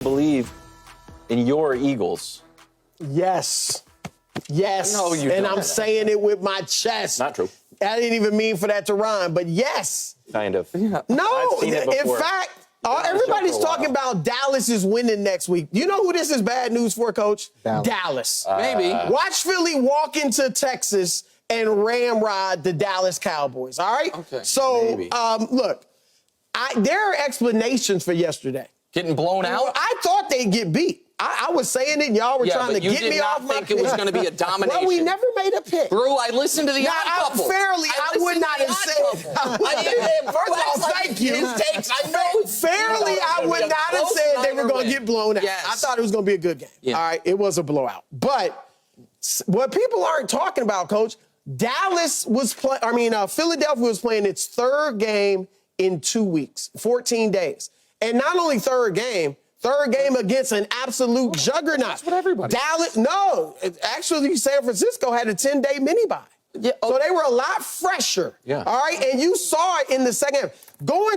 believe in your Eagles. Yes. Yes. No, you and don't. I'm saying it with my chest. Not true. I didn't even mean for that to rhyme, but yes. Kind of. No, I've seen it in before. fact, everybody's talking about Dallas is winning next week. You know who this is bad news for, Coach? Dallas. Maybe. Watch Philly walk into Texas and ramrod the Dallas Cowboys, all right? Okay. So, look, there are explanations for yesterday. Getting blown out? I thought they'd get beat. I was saying it, and y'all were trying to get me off my think it was going to be a domination. Well, we never made a pick. Brew, I listened to the Odd Couple. I would not have said. First of all, thank you. His takes, I know. Fairly, I would not have said they were going to get blown out. Yes. I thought it was going to be a good game. Yeah. All right, it was a blowout. But what people aren't talking about, Coach, Philadelphia was playing its third game in 2 weeks, 14 days. And not only third game against an absolute juggernaut. That's what everybody actually, San Francisco had a 10-day mini-bye. Yeah, So they were a lot fresher. Yeah. All right, and you saw it in the second half.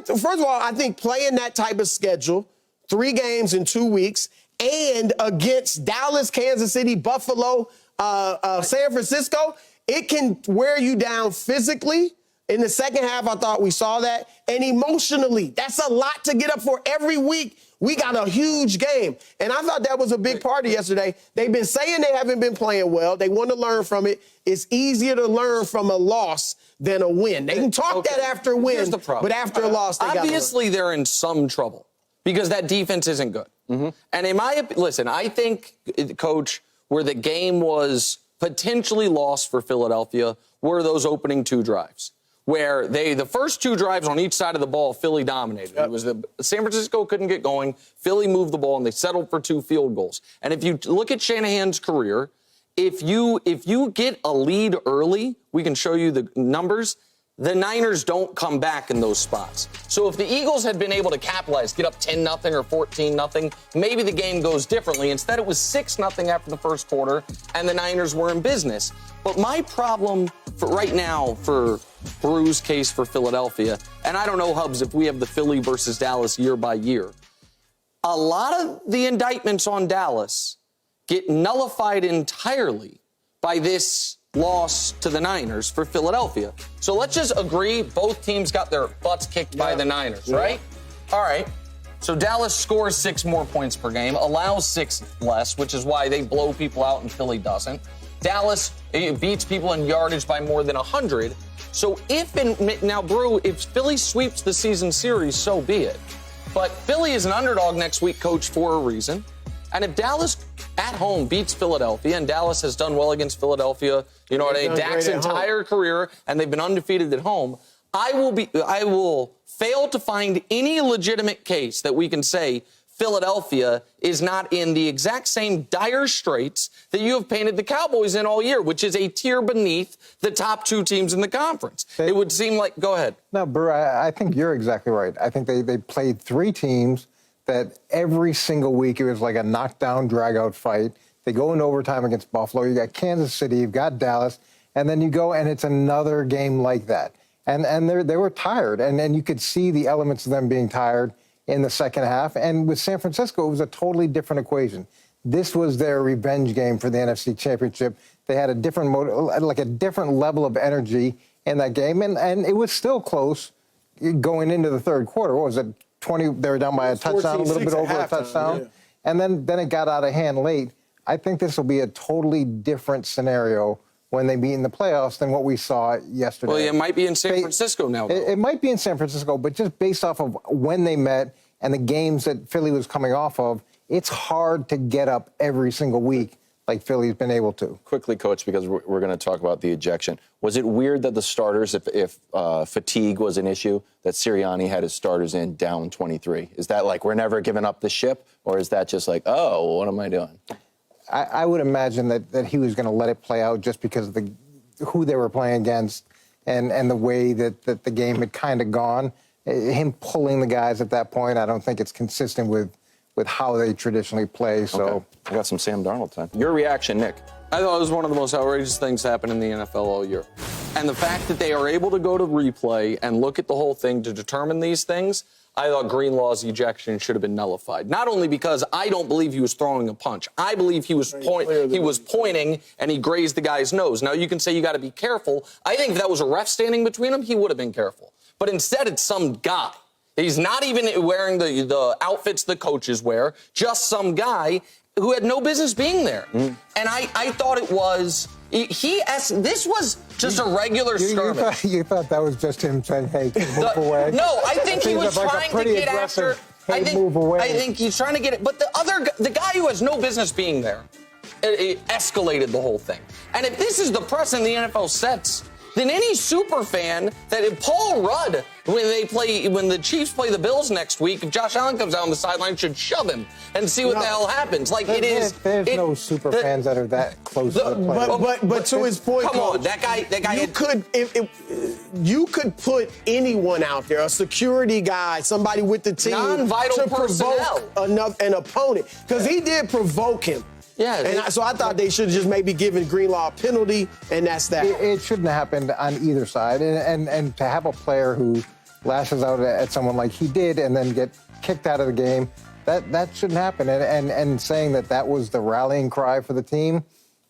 First of all, I think playing that type of schedule, 3 games in 2 weeks, and against Dallas, Kansas City, Buffalo, San Francisco, it can wear you down physically. In the second half, I thought we saw that. And emotionally, that's a lot to get up for. Every week, we got a huge game. And I thought that was a big part of yesterday. They've been saying they haven't been playing well. They want to learn from it. It's easier to learn from a loss than a win. They can talk that after a win, but after a loss, they got to learn. Obviously, they're in some trouble because that defense isn't good. Mm-hmm. And I think, Coach, where the game was potentially lost for Philadelphia were those opening 2 drives. Where the first 2 drives on each side of the ball, Philly dominated. It was San Francisco couldn't get going. Philly moved the ball, and they settled for 2 field goals. And if you look at Shanahan's career, if you get a lead early, we can show you the numbers, the Niners don't come back in those spots. So if the Eagles had been able to capitalize, get up 10-0 or 14-0, maybe the game goes differently. Instead, it was 6-0 after the first quarter, and the Niners were in business. But my problem for right now for Brew's case for Philadelphia, and I don't know, Hubs, if we have the Philly versus Dallas year by year, a lot of the indictments on Dallas get nullified entirely by this loss to the Niners for Philadelphia. So let's just agree both teams got their butts kicked by the Niners, right? All right. So Dallas scores 6 more points per game, allows 6 less, which is why they blow people out and Philly doesn't. Dallas beats people in yardage by more than 100. So if Philly sweeps the season series, so be it. But Philly is an underdog next week, Coach, for a reason. And if Dallas at home beats Philadelphia, and Dallas has done well against Philadelphia, Dak's entire career, and they've been undefeated at home, I will fail to find any legitimate case that we can say Philadelphia is not in the exact same dire straits that you have painted the Cowboys in all year, which is a tier beneath the top 2 teams in the conference. It would seem like, go ahead. No, Brew, I think you're exactly right. I think they played 3 teams that every single week it was like a knockdown, drag-out fight. They go into overtime against Buffalo. You got Kansas City, you've got Dallas, and then you go and it's another game like that. And they were tired, and you could see the elements of them being tired in the second half. And with San Francisco, it was a totally different equation. This was their revenge game for the NFC Championship. They had a different level of energy in that game, and it was still close going into the third quarter. What was it? 20, they were down by a touchdown, a little bit over a touchdown. Yeah. And then it got out of hand late. I think this will be a totally different scenario when they meet in the playoffs than what we saw yesterday. Well, it might be in San Francisco now, though. It might be in San Francisco, but just based off of when they met and the games that Philly was coming off of, it's hard to get up every single week like Philly's been able to. Quickly, Coach, because we're going to talk about the ejection. Was it weird that the starters, if fatigue was an issue, that Serriani had his starters in down 23? Is that like we're never giving up the ship, or is that just like, oh, what am I doing? I would imagine that he was going to let it play out just because of who they were playing against and the way that the game had kind of gone. Him pulling the guys at that point, I don't think it's consistent with how they traditionally play. So okay. I got some Sam Darnold time. Your reaction, Nick? I thought it was one of the most outrageous things happen in the NFL all year. And the fact that they are able to go to replay and look at the whole thing to determine these things, I thought Greenlaw's ejection should have been nullified. Not only because I don't believe he was throwing a punch. I believe he was pointing and he grazed the guy's nose. Now, you can say you got to be careful. I think if that was a ref standing between them, he would have been careful. But instead, it's some guy. He's not even wearing the outfits the coaches wear, just some guy who had no business being there. And I thought it was... This was just a regular skirmish. You thought that was just him saying, hey, move away? No, I think he was trying to get after... Move away. I think he's trying to get it. But the guy who has no business being there, it escalated the whole thing. And if this is the precedent the NFL sets, then any super fan that if Paul Rudd, when the Chiefs play the Bills next week, if Josh Allen comes out on the sideline, should shove him and see what the hell happens. Like there's no super fans that are that close to the player. But to his point, come on, that guy. You could put anyone out there, a security guy, somebody with the team, non-vital to personnel, provoke an opponent, because he did provoke him. Yeah, and so I thought they should have just maybe given Greenlaw a penalty, and that's that. It shouldn't have happened on either side. And to have a player who lashes out at someone like he did and then get kicked out of the game, that shouldn't happen. And saying that was the rallying cry for the team,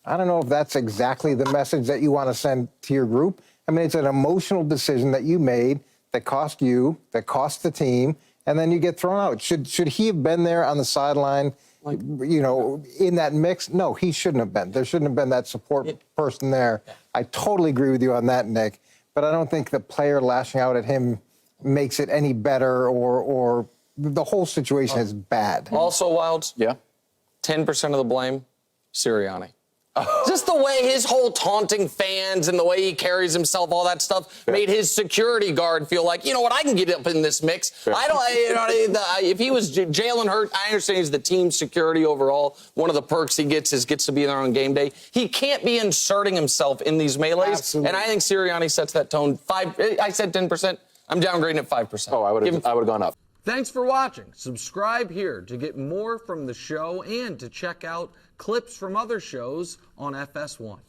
I don't know if that's exactly the message that you want to send to your group. I mean, it's an emotional decision that you made that cost you, that cost the team, and then you get thrown out. Should he have been there on the sideline? In that mix? No, he shouldn't have been. There shouldn't have been that support person there. Yeah. I totally agree with you on that, Nick. But I don't think the player lashing out at him makes it any better, or the whole situation is bad. Also, Wilds, 10% of the blame, Serriani. Just the way his whole taunting fans and the way he carries himself, all that stuff, made his security guard feel like, you know what, I can get up in this mix. I don't, if he was Jalen Hurts, I understand he's the team security overall. One of the perks he gets to be there on game day. He can't be inserting himself in these melees. Absolutely. And I think Serriani sets that tone. I said 10%. I'm downgrading at 5%. Oh, I would have gone up. Thanks for watching. Subscribe here to get more from the show and to check out clips from other shows on FS1.